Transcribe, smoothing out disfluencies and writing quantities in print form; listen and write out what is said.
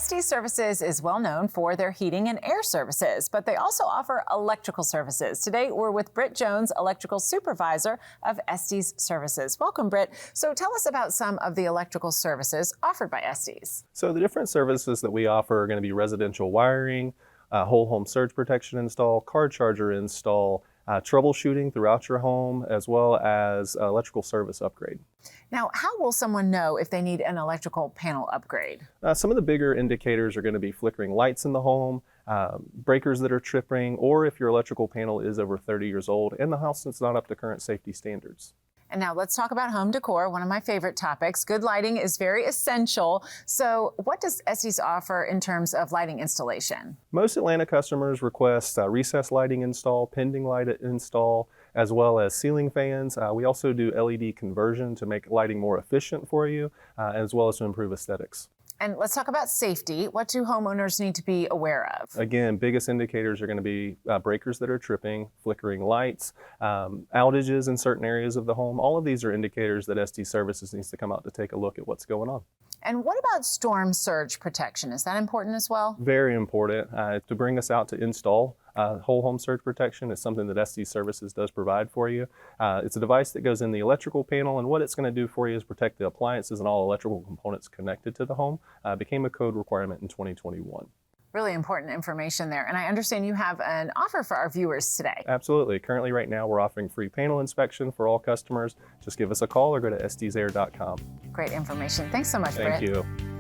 Estes Services is well known for their heating and air services, but they also offer electrical services. Today, we're with Britt Jones, Electrical Supervisor of Estes Services. Welcome, Britt. So tell us about some of the electrical services offered by Estes. So the different services that we offer are going to be residential wiring, whole home surge protection install, car charger install, troubleshooting throughout your home, as well as electrical service upgrade. Now, how will someone know if they need an electrical panel upgrade? Some of the bigger indicators are going to be flickering lights in the home, breakers that are tripping, or if your electrical panel is over 30 years old and the house is not up to current safety standards. And now let's talk about home decor, one of my favorite topics. Good lighting is very essential. So what does Estes offer in terms of lighting installation? Most Atlanta customers request recessed lighting install, pending light install, as well as ceiling fans. We also do LED conversion to make lighting more efficient for you, as well as to improve aesthetics. And let's talk about safety. What do homeowners need to be aware of? Again, biggest indicators are going to be breakers that are tripping, flickering lights, outages in certain areas of the home. All of these are indicators that Estes Services needs to come out to take a look at what's going on. And what about storm surge protection? Is that important as well? Very important. To bring us out to install whole home surge protection is something that Estes Services does provide for you. It's a device that goes in the electrical panel, and what it's going to do for you is protect the appliances and all electrical components connected to the home. Became a code requirement in 2021. Really important information there. And I understand you have an offer for our viewers today. Absolutely. Currently right now we're offering free panel inspection for all customers. Just give us a call or go to estesair.com. Great information. Thanks so much, Britt. Thank you.